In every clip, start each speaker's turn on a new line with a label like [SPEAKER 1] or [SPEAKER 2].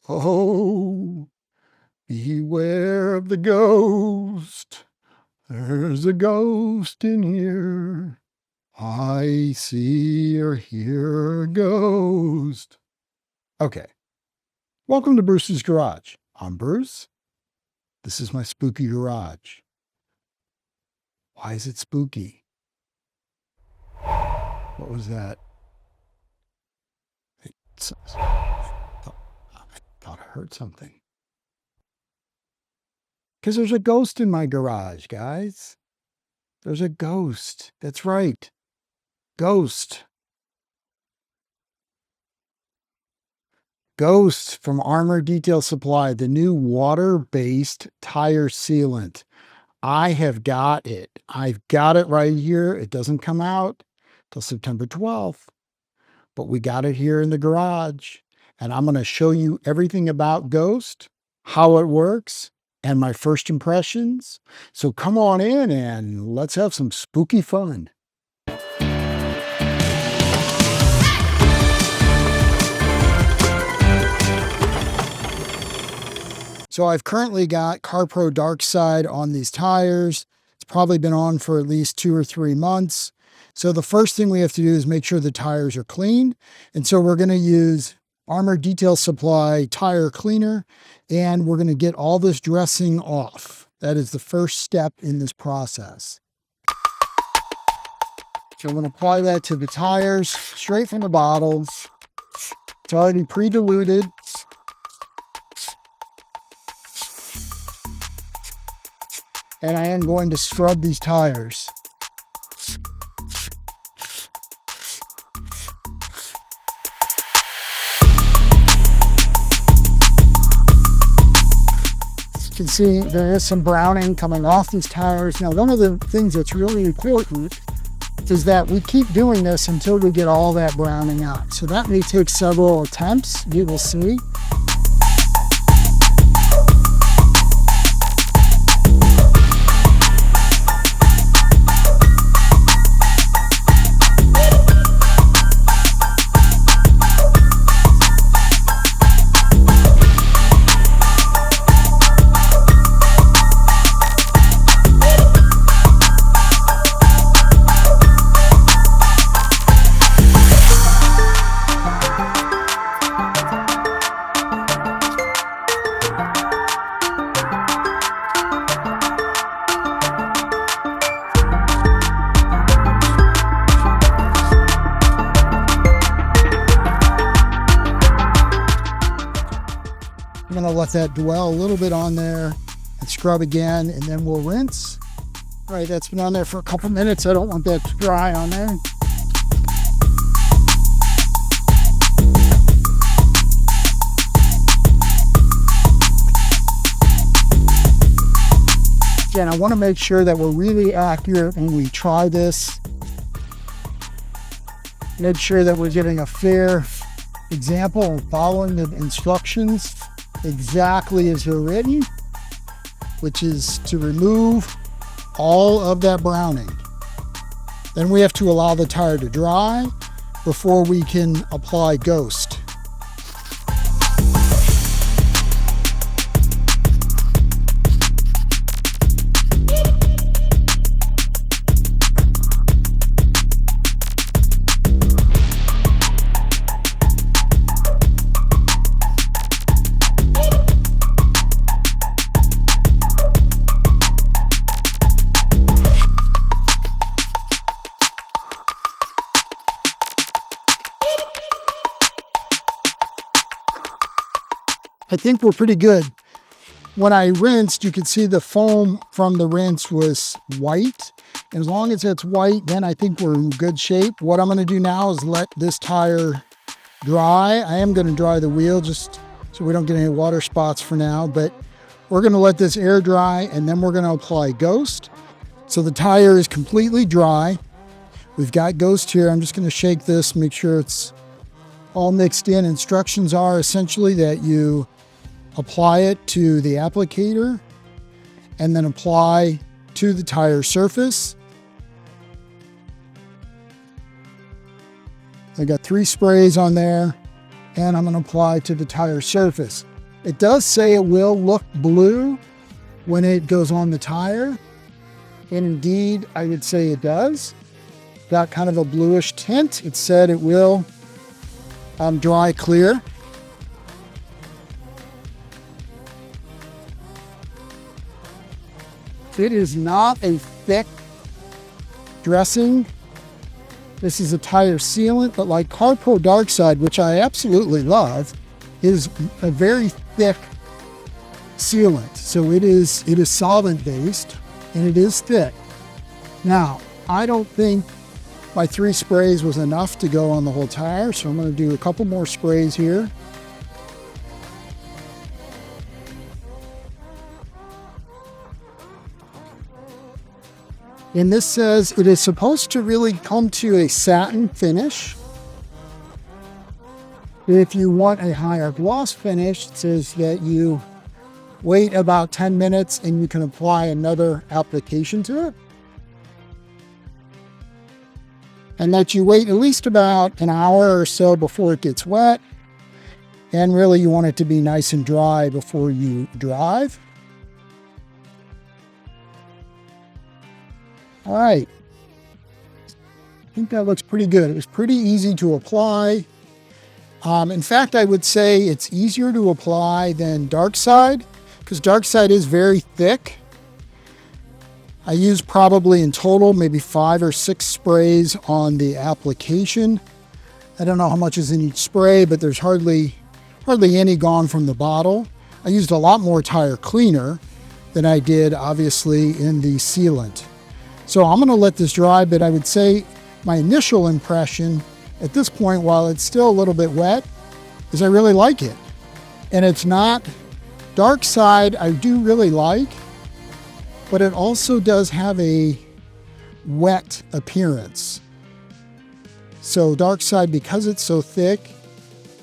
[SPEAKER 1] Oh, beware of the ghost. There's a ghost in here. I see or hear a ghost. Okay. Welcome to Bruce's Garage. I'm Bruce. This is my spooky garage. Why is it spooky? What was that? I thought I heard something. Because there's a ghost in my garage, guys. There's a ghost. That's right. Ghost. Ghost from Armour Detail Supply, the new water-based tire sealant. I have got it. I've got it right here. It doesn't come out till September 12th, but we got it here in the garage. And I'm going to show you everything about Ghost, how it works, and my first impressions. So come on in and let's have some spooky fun. So I've currently got CarPro Dark Side on these tires. It's probably been on for at least 2 or 3 months. So the first thing we have to do is make sure the tires are clean. And so we're going to use Armour Detail Supply tire cleaner, and we're going to get all this dressing off. That is the first step in this process. So I'm going to apply that to the tires straight from the bottles. It's already pre-diluted. And I am going to scrub these tires. As you can see, there is some browning coming off these tires. Now, one of the things that's really important is that we keep doing this until we get all that browning out. So that may take several attempts, you will see. I'm going to let that dwell a little bit on there and scrub again, and then we'll rinse. All right, that's been on there for a couple minutes. I don't want that to dry on there. Again, I want to make sure that we're really accurate when we try this. Make sure that we're getting a fair example and following the instructions exactly as they're written, which is to remove all of that browning. Then we have to allow the tire to dry before we can apply Ghost. I think we're pretty good. When I rinsed, you could see the foam from the rinse was white. And as long as it's white, then I think we're in good shape. What I'm going to do now is let this tire dry. I am going to dry the wheel just so we don't get any water spots for now, but we're going to let this air dry and then we're going to apply Ghost. So the tire is completely dry. We've got Ghost here. I'm just going to shake this, make sure it's all mixed in. Instructions are essentially that you apply it to the applicator and then apply to the tire surface. I got 3 sprays on there, and I'm going to apply to the tire surface. It does say it will look blue when it goes on the tire. Indeed, I would say it does. Got kind of a bluish tint. It said it will dry clear. It is not a thick dressing. This is a tire sealant, but like CarPro Darkside, which I absolutely love, is a very thick sealant. So it is solvent based and it is thick. Now, I don't think my 3 sprays was enough to go on the whole tire, so I'm going to do a couple more sprays here. And this says it is supposed to really come to a satin finish. If you want a higher gloss finish, it says that you wait about 10 minutes and you can apply another application to it. And that you wait at least about an hour or so before it gets wet. And really you want it to be nice and dry before you drive. All right, I think that looks pretty good. It was pretty easy to apply. In fact, I would say it's easier to apply than Darkside because Darkside is very thick. I used probably in total maybe 5 or 6 sprays on the application. I don't know how much is in each spray, but there's hardly any gone from the bottle. I used a lot more tire cleaner than I did, obviously, in the sealant. So I'm going to let this dry, but I would say my initial impression at this point, while it's still a little bit wet, is I really like it. And it's not Darkside, I do really like, but it also does have a wet appearance. So Darkside, because it's so thick,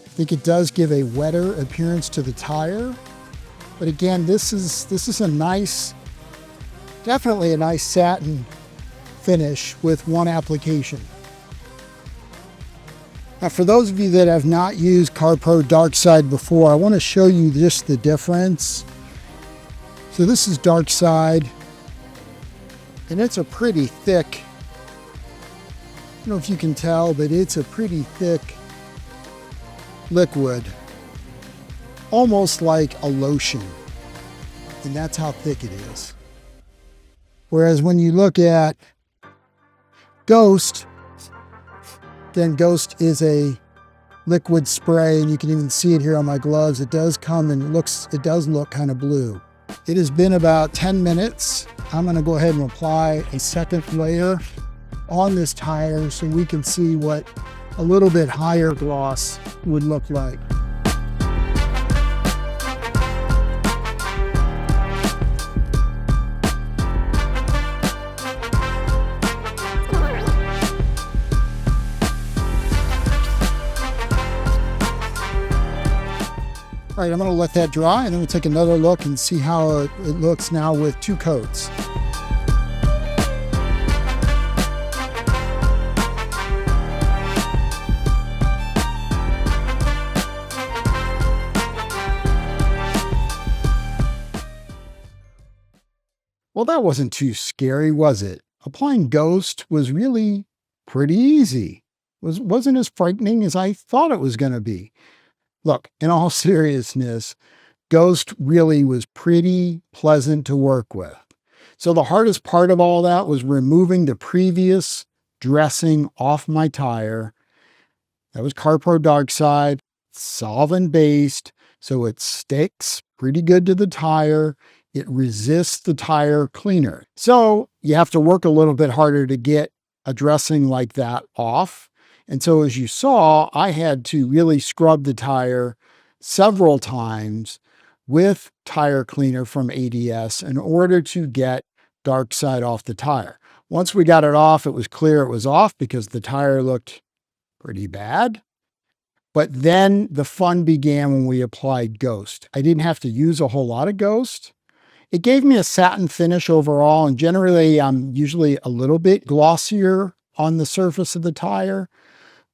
[SPEAKER 1] I think it does give a wetter appearance to the tire. But again, this is a nice, definitely a nice satin finish with one application. Now, for those of you that have not used CarPro Darkside before, I want to show you just the difference. So this is Darkside, and it's a pretty thick, I don't know if you can tell, but it's a pretty thick liquid, almost like a lotion, and that's how thick it is. Whereas when you look at Ghost, then Ghost is a liquid spray, and you can even see it here on my gloves. It does come and it does look kind of blue. It has been about 10 minutes. I'm going to go ahead and apply a second layer on this tire so we can see what a little bit higher gloss would look like. All right, I'm going to let that dry, and then we'll take another look and see how it looks now with 2 coats. Well, that wasn't too scary, was it? Applying Ghost was really pretty easy. Wasn't as frightening as I thought it was going to be. Look, in all seriousness, Ghost really was pretty pleasant to work with. So the hardest part of all that was removing the previous dressing off my tire. That was CarPro Darkside, solvent-based, so it sticks pretty good to the tire. It resists the tire cleaner. So you have to work a little bit harder to get a dressing like that off. And so as you saw, I had to really scrub the tire several times with tire cleaner from ADS in order to get Darkside off the tire. Once we got it off, it was clear it was off because the tire looked pretty bad. But then the fun began when we applied Ghost. I didn't have to use a whole lot of Ghost. It gave me a satin finish overall, and generally I'm usually a little bit glossier on the surface of the tire.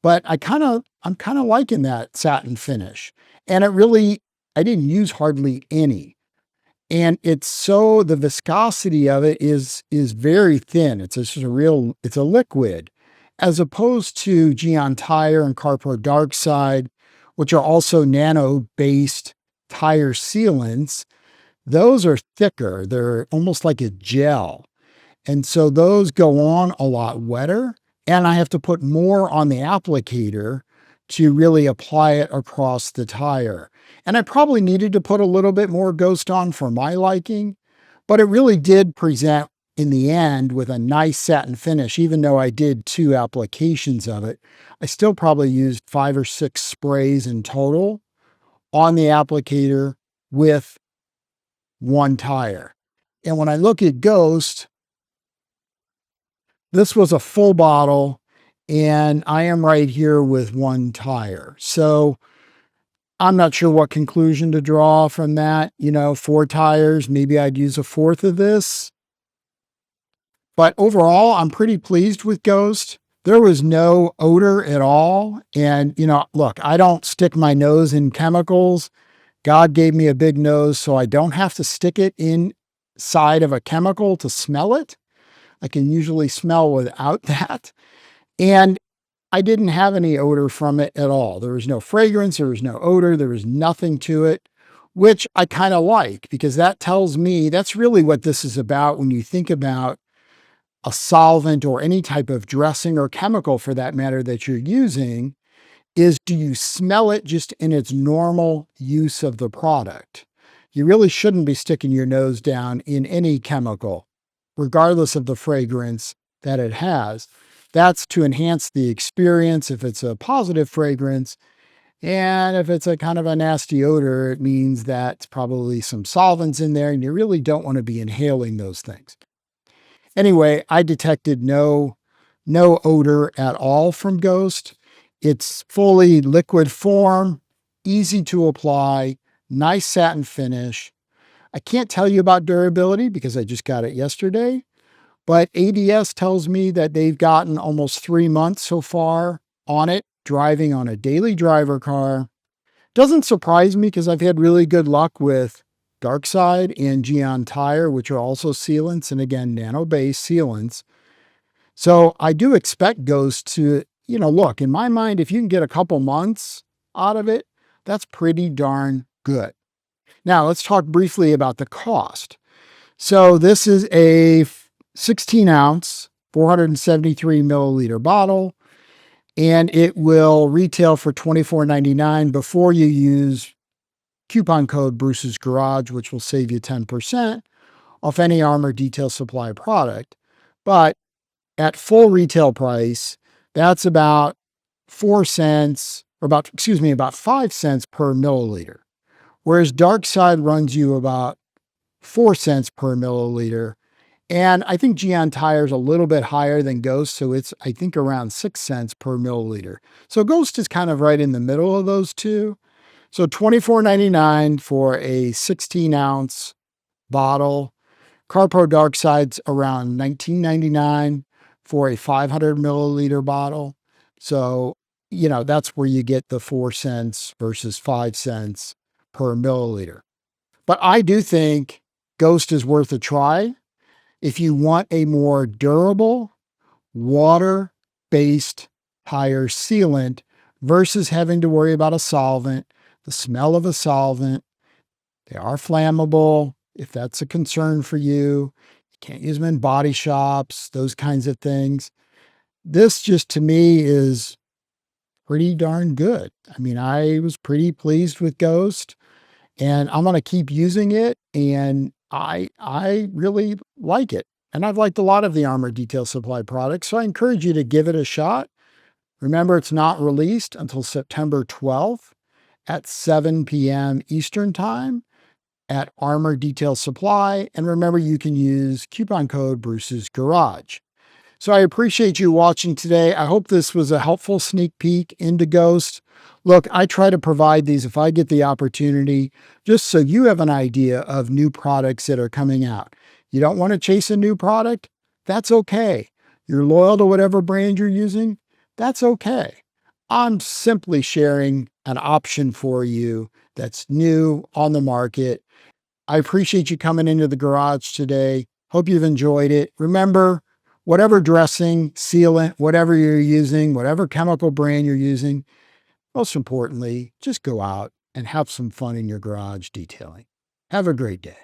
[SPEAKER 1] But I'm kind of liking that satin finish. And it really I didn't use hardly any. And the viscosity of it is very thin. It's a liquid, as opposed to Geon Tire and Carpro Dark Side, which are also nano-based tire sealants. Those are thicker. They're almost like a gel. And so those go on a lot wetter, and I have to put more on the applicator to really apply it across the tire. And I probably needed to put a little bit more Ghost on for my liking, but it really did present in the end with a nice satin finish. Even though I did 2 applications of it, I still probably used 5 or 6 sprays in total on the applicator with 1 tire. And when I look at Ghost, this was a full bottle, and I am right here with 1 tire. So I'm not sure what conclusion to draw from that. 4 tires, maybe I'd use a fourth of this. But overall, I'm pretty pleased with Ghost. There was no odor at all. And, look, I don't stick my nose in chemicals. God gave me a big nose, so I don't have to stick it inside of a chemical to smell it. I can usually smell without that. And I didn't have any odor from it at all. There was no fragrance, there was no odor, there was nothing to it, which I kind of like, because that tells me that's really what this is about when you think about a solvent or any type of dressing or chemical for that matter that you're using. Is, do you smell it just in its normal use of the product? You really shouldn't be sticking your nose down in any chemical, regardless of the fragrance that it has. That's to enhance the experience if it's a positive fragrance. And if it's a kind of a nasty odor, it means that's probably some solvents in there, and you really don't want to be inhaling those things. Anyway, I detected no odor at all from Ghost. It's fully liquid form, easy to apply, nice satin finish. I can't tell you about durability because I just got it yesterday, but ADS tells me that they've gotten almost 3 months so far on it, driving on a daily driver car. Doesn't surprise me because I've had really good luck with Dark Side and Geon Tire, which are also sealants, and again, nano-based sealants. So I do expect Ghost to, look, in my mind, if you can get a couple months out of it, that's pretty darn good. Now, let's talk briefly about the cost. So this is a 16-ounce, 473 milliliter bottle, and it will retail for $24.99 before you use coupon code Bruce's Garage, which will save you 10% off any Armour Detail Supply product. But at full retail price, that's about 4 cents, or about 5 cents per milliliter. Whereas Dark Side runs you about 4 cents per milliliter. And I think Geon Tire is a little bit higher than Ghost, so it's, I think, around 6 cents per milliliter. So Ghost is kind of right in the middle of those two. So $24.99 for a 16-ounce bottle. Carpro Dark Side's around $19.99 for a 500 milliliter bottle. So, that's where you get the 4 cents versus 5 cents per milliliter. But I do think Ghost is worth a try if you want a more durable, water-based tire sealant versus having to worry about a solvent, the smell of a solvent. They are flammable, if that's a concern for you. You can't use them in body shops, those kinds of things. This just, to me, is pretty darn good. I mean, I was pretty pleased with Ghost, and I'm going to keep using it, and I really like it. And I've liked a lot of the Armour Detail Supply products, so I encourage you to give it a shot. Remember, it's not released until September 12th at 7 p.m. Eastern Time at Armour Detail Supply. And remember, you can use coupon code Bruce's Garage. So I appreciate you watching today. I hope this was a helpful sneak peek into Ghost. Look, I try to provide these if I get the opportunity, just so you have an idea of new products that are coming out. You don't want to chase a new product? That's okay. You're loyal to whatever brand you're using? That's okay. I'm simply sharing an option for you that's new on the market. I appreciate you coming into the garage today. Hope you've enjoyed it. Remember, whatever dressing, sealant, whatever you're using, whatever chemical brand you're using, most importantly, just go out and have some fun in your garage detailing. Have a great day.